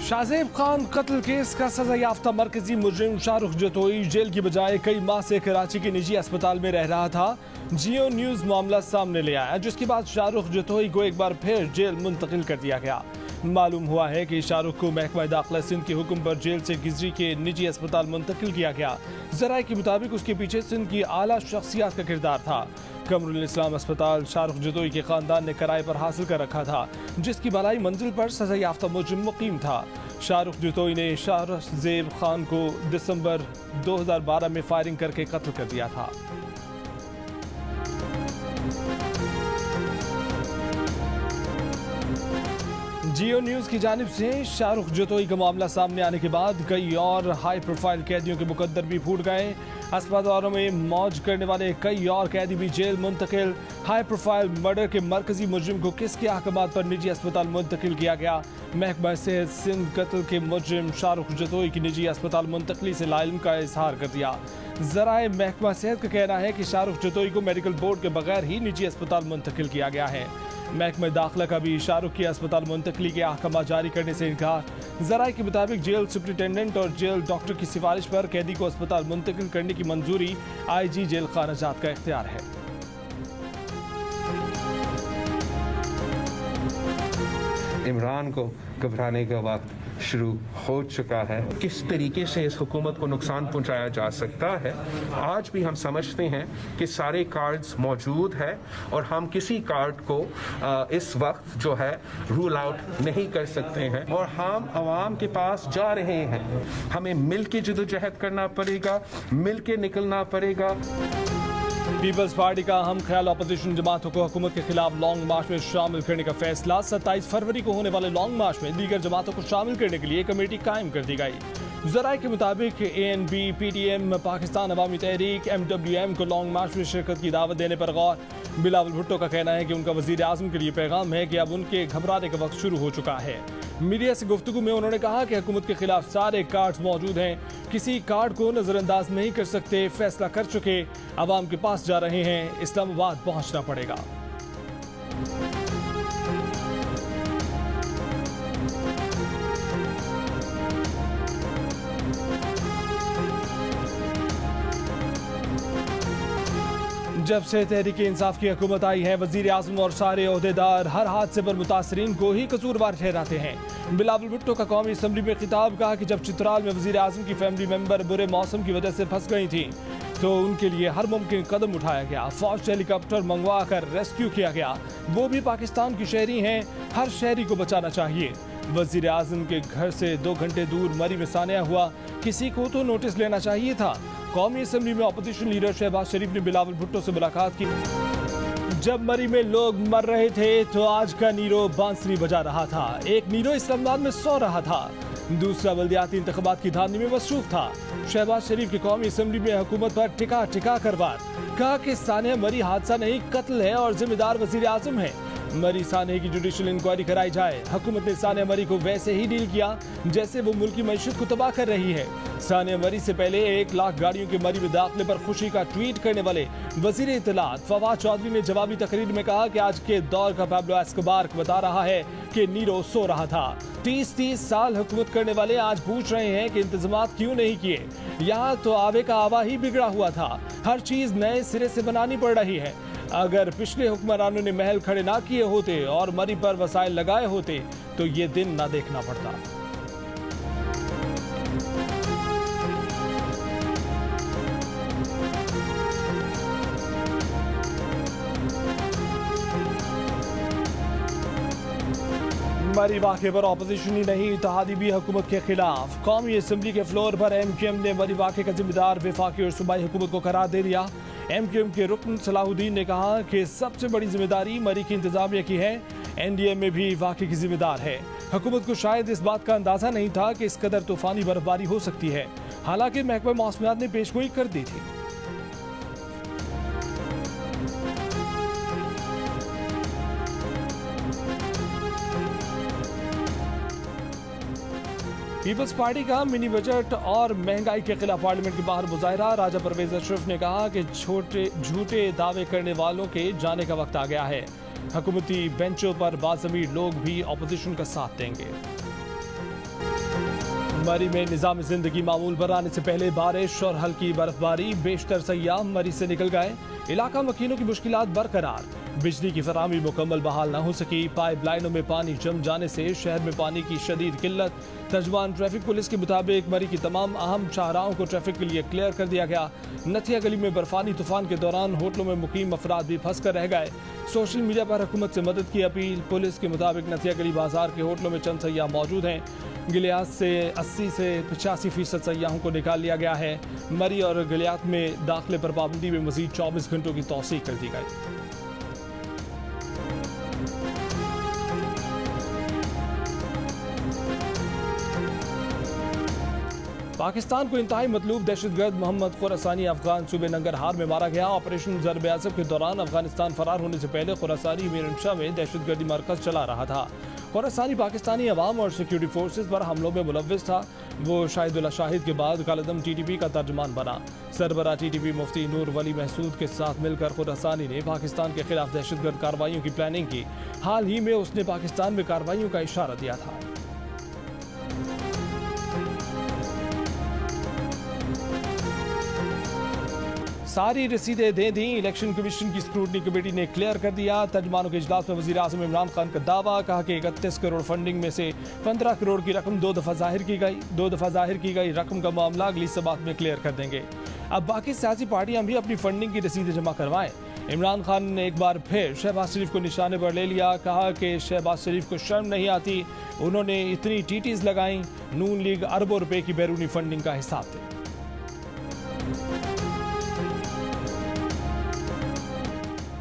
शाहजेब खान कत्ल केस का सजा याफ्ता मरकजी मुजरिम शाहरुख जतोई जेल की बजाय कई माह से कराची के निजी अस्पताल में रह रहा था। जियो न्यूज मामला सामने ले आया, जिसके बाद शाहरुख जतोई को एक बार फिर जेल मुंतकिल कर दिया गया। मालूम हुआ है कि शाहरुख को महकमा दाखिला सिंध के हुक्म पर जेल से गिजरी के निजी अस्पताल मुंतकिल किया गया। जराये के मुताबिक उसके पीछे सिंध की आला शख्सियत का किरदार था। कमरुल इस्लाम अस्पताल शाहरुख जतोई के खानदान ने किराए पर हासिल कर रखा था, जिसकी बलाई मंजिल पर सजा याफ्ता मुजरिम मुकीम था। शाहरुख जतोई ने शाहजेब खान को दिसंबर 2012 में फायरिंग करके कत्ल कर दिया था। जियो न्यूज की जानिब से शाहरुख जतोई का मामला सामने आने के बाद कई और हाई प्रोफाइल कैदियों के मुकद्दर भी फूट गए। अस्पतालों में मौज करने वाले कई और कैदी भी जेल मुंतकिल। हाई प्रोफाइल मर्डर के मरकजी मुजरिम को किसके अहकामात पर निजी अस्पताल मुंतकिल किया गया? महकमा सेहत सिंध कत्ल के मुजरिम शाहरुख जतोई की निजी अस्पताल मुंतकली से लाइल्म का इजहार कर दिया। जराए महकमा सेहत का कहना है कि शाहरुख जतोई को मेडिकल बोर्ड के बगैर ही निजी अस्पताल मुंतकिल किया गया है। महकमा दाखिला का भी शाहरुख की अस्पताल मुंतकली के अहकाम जारी करने से इनकार। जराये के मुताबिक जेल सुप्रिंटेंडेंट और जेल डॉक्टर की सिफारिश पर कैदी को अस्पताल मुंतकिल करने की मंजूरी IG जेल खानाजात का इख्तियार है। इमरान को घबराने का वक्त शुरू हो चुका है। किस तरीके से इस हुकूमत को नुकसान पहुंचाया जा सकता है, आज भी हम समझते हैं कि सारे कार्ड्स मौजूद है और हम किसी कार्ड को इस वक्त जो है रूल आउट नहीं कर सकते हैं और हम आवाम के पास जा रहे हैं। हमें मिल के जदोजहद करना पड़ेगा, मिल के निकलना पड़ेगा। पीपल्स पार्टी का हम ख्याल अपोजिशन जमातों को हुकूमत के खिलाफ लॉन्ग मार्च में शामिल करने का फैसला। 27 फरवरी को होने वाले लॉन्ग मार्च में दीगर जमातों को शामिल करने के लिए कमेटी कायम कर दी गई। जराये के मुताबिक ANP, PTM, पाकिस्तान अवामी तहरीक, MWM को लॉन्ग मार्च में शिरकत की दावत देने पर गौर। बिलावल भुट्टो का कहना है कि उनका वजीर आजम के लिए पैगाम है कि अब उनके घबराने का वक्त शुरू हो चुका है। मीडिया से गुफ्तगू में उन्होंने कहा कि हुकूमत के खिलाफ सारे कार्ड्स मौजूद हैं, किसी कार्ड को नजरअंदाज नहीं कर सकते। फैसला कर चुके, अवाम के पास जा रहे हैं, इस्लामाबाद पहुंचना पड़ेगा। जब से तहरीक इंसाफ की हुकूमत आई है, वजीर आजम और सारे ओहदेदार हर हादसे पर मुतासरीन को ही कसूरवार ठहराते हैं। बिलावल भुट्टो का कौमी असम्बली में खिताब, कहा कि जब चित्राल में वजीर आजम की फैमिली मेंबर बुरे मौसम की वजह से फंस गई थी तो उनके लिए हर मुमकिन कदम उठाया गया। फौज से हेलीकॉप्टर मंगवा कर रेस्क्यू किया गया, वो भी पाकिस्तान की शहरी हैं, हर शहरी को बचाना चाहिए। वजीर आजम के घर से 2 घंटे दूर मरी में सानिया हुआ, किसी को तो नोटिस लेना चाहिए था। कौमी असम्बली में अपोजिशन लीडर शहबाज शरीफ ने बिलावल भुट्टो से मुलाकात की। जब मरी में लोग मर रहे थे तो आज का नीरो बांसुरी बजा रहा था। एक नीरो इस्लामाबाद में सो रहा था, दूसरा बल्दियाती इंतखाबात की धांधली में मसरूफ था। शहबाज शरीफ की कौमी असम्बली में हुकूमत पर टिका टिका कर वार, कहा कि सानिया मरी हादसा नहीं कत्ल है और जिम्मेदार वजीर आजम है। मरी सानिया की जुडिशल इंक्वायरी कराई जाए। हुकूमत ने सानिया मरी को वैसे ही डील किया जैसे वो मुल्की मईशत को तबाह कर रही है। सानिया मरी से पहले 1 लाख गाड़ियों के मरी में दाखिले पर खुशी का ट्वीट करने वाले वजीर इत्तलात फवाद चौधरी ने जवाबी तकरीर में कहा कि आज के दौर का पाब्लो एस्कोबार बता रहा है कि नीरो सो रहा था। 30 साल हुकूमत करने वाले आज पूछ रहे हैं कि इंतजामात क्यों नहीं किए। यहाँ तो आवे का आवा ही बिगड़ा हुआ था, हर चीज नए सिरे से बनानी पड़ रही है। अगर पिछले हुक्मरानों ने महल खड़े ना किए होते और मरी पर वसाइल लगाए होते तो ये दिन ना देखना पड़ता। मरी वाक़े पर ऑपोजिशन ही नहीं, इत्तेहादी भी हुकूमत के खिलाफ। कौमी असम्बली के फ्लोर पर MQM ने मरी वाक़े का जिम्मेदार वफाकी और सूबाई हुकूमत को करार दे दिया। MQM के रुकन सलाहुद्दीन ने कहा कि सबसे बड़ी जिम्मेदारी मरी की इंतजामिया की है, NDA में भी वाक़े की जिम्मेदार है। हुकूमत को शायद इस बात का अंदाजा नहीं था कि इस कदर तूफानी बर्फबारी हो सकती है, हालांकि महकमा मौसमियात ने पेशगोई कर दी थी। पीपल्स पार्टी का मिनी बजट और महंगाई के खिलाफ पार्लियामेंट के बाहर मुजाहरा। राजा परवेज अशरफ ने कहा कि झूठे दावे करने वालों के जाने का वक्त आ गया है। हुकूमती बेंचों पर बाज़मीर लोग भी अपोजिशन का साथ देंगे। मरी में निजाम जिंदगी मामूल बनाने से पहले बारिश और हल्की बर्फबारी, बेशतर सयाह मरी से निकल गए। इलाका मकीनों की मुश्किलात बरकरार। बिजली की फराहमी मुकम्मल बहाल न हो सकी। पाइपलाइनों में पानी जम जाने से शहर में पानी की शदीद किल्लत। तर्जुमान ट्रैफिक पुलिस के मुताबिक मरी की तमाम अहम शाहराहों को ट्रैफिक के लिए क्लियर कर दिया गया। नथिया गली में बर्फानी तूफान के दौरान होटलों में मुकीम अफराद भी फंस कर रह गए। सोशल मीडिया पर हुकूमत से मदद की अपील। पुलिस के मुताबिक नथिया गली बाजार के होटलों में चंद सयाह मौजूद हैं। गिलियात से 80 से 85% सयाहों को निकाल लिया गया है। मरी और गिलियात में दाखिले पर पाबंदी में मजीद 24 घंटों की तौसीक कर दी गई। पाकिस्तान को इंतहाई मतलूब दहशतगर्द मोहम्मद खुरासानी अफगान सूबे नंगरहार में मारा गया। ऑपरेशन ज़र्ब आज़म के दौरान अफगानिस्तान फरार होने से पहले खुरासानी मीरनशाह में दहशतगर्दी मरकज चला रहा था। खुरासानी पाकिस्तानी अवाम और सिक्योरिटी फोर्सेज पर हमलों में मुलव्विस था। वो शाहिदुल्लाह शाहिद के बाद कालदम TTP का तर्जमान बना। सरबरा TTP मुफ्ती नूर वली महसूद के साथ मिलकर खुरासानी ने पाकिस्तान के खिलाफ दहशतगर्द कार्रवाइयों की प्लानिंग की। हाल ही में उसने पाकिस्तान में कार्रवाइयों का इशारा दिया था। सारी रसीदें दे दी। इलेक्शन कमीशन की स्क्रूटनी कमेटी ने क्लियर कर दिया। तर्जमानों के इजलास में वज़ीर आज़म इमरान खान का दावा, कहा कि 31 करोड़ फंडिंग में से 15 करोड़ की रकम 2 दफ़ा जाहिर की गई रकम का मामला अगली सबात में क्लियर कर देंगे। अब बाकी सियासी पार्टियां भी अपनी फंडिंग की रसीदें जमा करवाएं। इमरान खान ने एक बार फिर शहबाज शरीफ को निशाने पर ले लिया। कहा कि शहबाज शरीफ को शर्म नहीं आती, उन्होंने इतनी TTs लगाई। नून लीग अरबों रुपए की बैरूनी फंडिंग का हिसाब दे।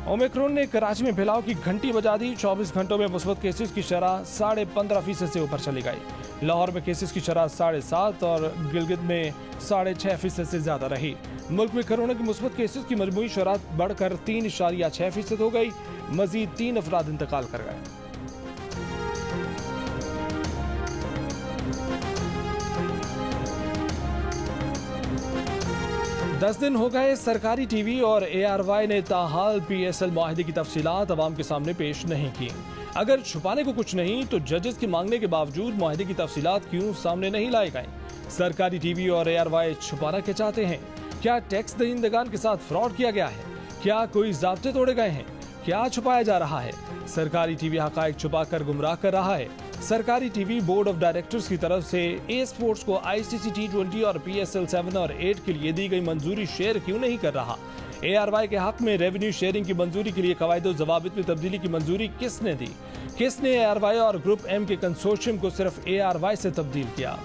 ओमिक्रॉन ने कराची में फैलाव की घंटी बजा दी। 24 घंटों में मुस्बत केसेस की शरह 15.5% से ऊपर चली गई। लाहौर में केसेस की शरह 7.5 और गिलगित में 6.5% से ज्यादा रही। मुल्क में कोरोना की मुस्बत केसेस की मजमूई शरह बढ़कर 3.6% हो गई। मजीद 3 अफराद इंतकाल कर गए। दस दिन हो गए सरकारी TV और ARY ने ताहाल PSL मुआहदे की तफसीलात अवाम के सामने पेश नहीं की। अगर छुपाने को कुछ नहीं तो जजेस के मांगने के बावजूद मुआहदे की तफसीलात क्यों सामने नहीं लाई गई? सरकारी TV और ARY छुपाना क्या चाहते हैं? क्या टैक्स दहिंदगान के साथ फ्रॉड किया गया है? क्या कोई ज़ाब्ते तोड़े गए हैं? क्या छुपाया जा रहा है? सरकारी TV हक़ाइक़ छुपाकर गुमराह कर रहा है। सरकारी TV बोर्ड ऑफ डायरेक्टर्स की तरफ से A स्पोर्ट्स को ICC T20 और PSL 7 और 8 के लिए दी गई मंजूरी शेयर क्यों नहीं कर रहा? ARY के हक में रेवेन्यू शेयरिंग की मंजूरी के लिए कवायद और ज़वाबित में तब्दीली की मंजूरी किसने दी? किसने ARY और ग्रुप M के कंसोर्शियम को सिर्फ ARY से तब्दील किया?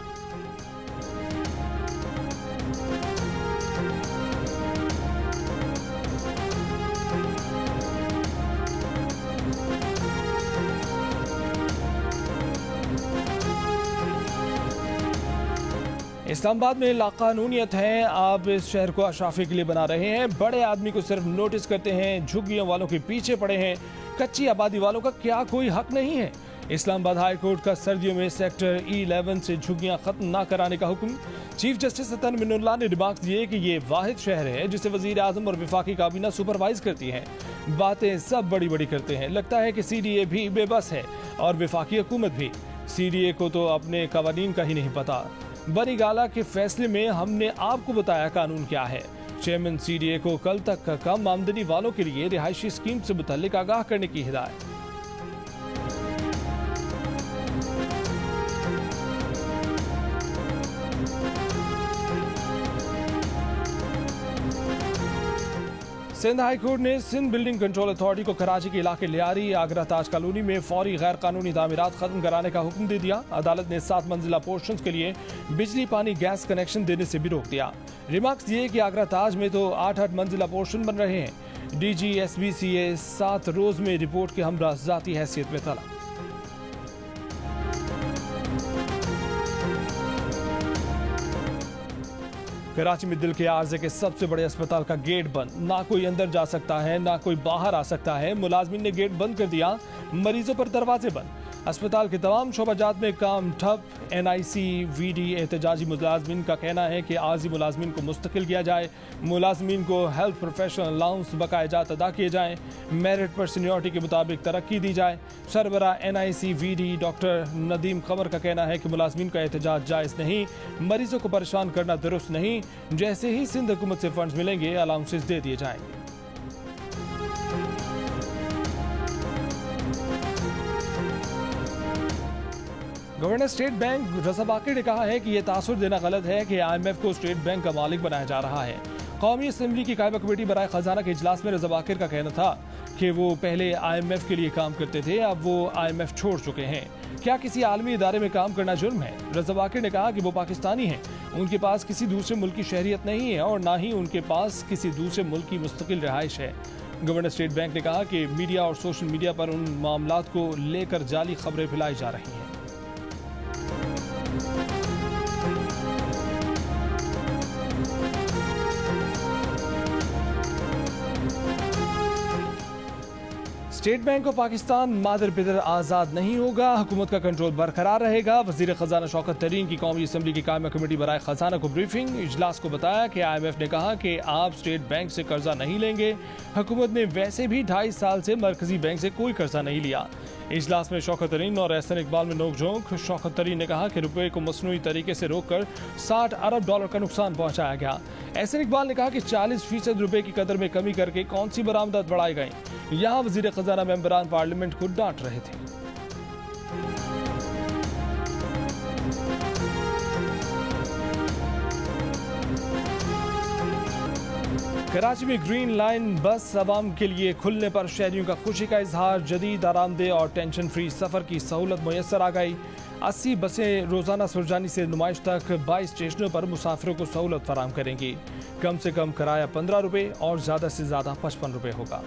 इस्लामाबाद में लाकानूनियत है। आप इस शहर को अशराफी के लिए बना रहे हैं। बड़े आदमी को सिर्फ नोटिस करते हैं। झुग्गियों वालों के पीछे पड़े हैं। कच्ची आबादी वालों का क्या कोई हक नहीं है? इस्लामाबाद हाई कोर्ट का सर्दियों में सेक्टर E11 से झुग्गियां खत्म न कराने का हुक्म। चीफ जस्टिस सतन मिनुल्लाह ने रिमार्क दिए कि ये वाहिद शहर है जिसे वजीर आजम और वफाकी काबीना सुपरवाइज करती है। बातें सब बड़ी बड़ी करते हैं। लगता है कि CDA भी बेबस है और वफाकी हुकूमत भी। CDA को तो अपने कवानीन का ही नहीं पता। बनी गाला के फैसले में हमने आपको बताया कानून क्या है। चेयरमैन CDA को कल तक कम आमदनी वालों के लिए रिहायशी स्कीम से मुतल्लिक आगाह करने की हिदायत। सिंध हाई कोर्ट ने सिंध बिल्डिंग कंट्रोल अथॉरिटी को कराची के इलाके लियारी आगरा ताज कॉलोनी में फौरी गैर कानूनी तामीरात खत्म कराने का हुक्म दे दिया। अदालत ने 7 मंजिला पोर्शंस के लिए बिजली पानी गैस कनेक्शन देने से भी रोक दिया। रिमार्क्स दिए कि आगरा ताज में तो 8-8 मंजिला पोर्शन बन रहे हैं। DG SBCA 7 रोज में रिपोर्ट के हमरा जाती हैसियत में तलब। कराची में दिल के आर्जे के सबसे बड़े अस्पताल का गेट बंद। ना कोई अंदर जा सकता है ना कोई बाहर आ सकता है। मुलाजमीन ने गेट बंद कर दिया, मरीजों पर दरवाजे बंद। अस्पताल के तमाम शोबाजात में काम ठप। NICVD एहतजाजी मुलाजमीन का कहना है कि आर्जी मुलाजमीन को मुस्तकिल किया जाए, मुलाजमीन को हेल्थ प्रोफेशनल अलाउंस बकायजात अदा किए जाएँ, मेरिट पर सीनियरिटी के मुताबिक तरक्की दी जाए। सरबरा NICVD डॉक्टर नदीम कमर का कहना है कि मुलाजमीन का एहतजाज जायज़ नहीं, मरीजों को परेशान करना दुरुस्त नहीं। जैसे ही सिंध हुकूमत से फंड्स मिलेंगे अलाउंसेस दे दिए जाएंगे। गवर्नर स्टेट बैंक रज़ा बाक़ी ने कहा है कि यह तासुर देना गलत है कि IMF को स्टेट बैंक का मालिक बनाया जा रहा है। कौमी असम्बली की कायमा कमेटी बराए खजाना के इजलास में रज़ा बाक़ी का कहना था कि वो पहले IMF के लिए काम करते थे, अब वो IMF छोड़ चुके हैं। क्या किसी आलमी इदारे में काम करना जुर्म है? रज़ा बाक़ी ने कहा कि वो पाकिस्तानी हैं, उनके पास किसी दूसरे मुल्क की शहरियत नहीं है और ना ही उनके पास किसी दूसरे मुल्क की मुस्तकिल रिहाइश है। गवर्नर स्टेट बैंक ने कहा कि मीडिया और सोशल मीडिया पर उन मामलात को लेकर जाली खबरें फैलाई जा रही हैं। स्टेट बैंक ऑफ पाकिस्तान मादर पिदर आज़ाद नहीं होगा, हुकूमत का कंट्रोल बरकरार रहेगा। वज़ीर ख़जाना शौकत तरीन की कौमी असम्बली की कायमा कमेटी बराए खजाना को ब्रीफिंग। इजलास को बताया कि IMF ने कहा कि आप स्टेट बैंक से कर्जा नहीं लेंगे, हुकूमत ने वैसे भी 2.5 साल से मरकजी बैंक से कोई कर्जा नहीं लिया। इजलास में शौकत तरीन और एहसन इकबाल में नोकझोंक। शौकत तरीन ने कहा कि रुपये को मसनूई तरीके से रोककर $60 अरब का नुकसान पहुंचाया गया। एहसन इकबाल ने कहा कि 40% रुपये की कदर में कमी करके कौन सी बरामदात बढ़ाई गई। यहाँ वज़ीर ख़जाना मेंबरान पार्लियामेंट को डांट रहे थे। कराची में ग्रीन लाइन बस अवाम के लिए खुलने पर शहरियों का खुशी का इजहार। जदीद, आरामदेह और टेंशन फ्री सफ़र की सहूलत मुयसर आ गई। 80 बसें रोज़ाना सुरजानी से नुमाइश तक 22 स्टेशनों पर मुसाफिरों को सहूलत फराहम करेंगी। कम से कम किराया 15 रुपये और ज़्यादा से ज़्यादा 55 रुपये होगा।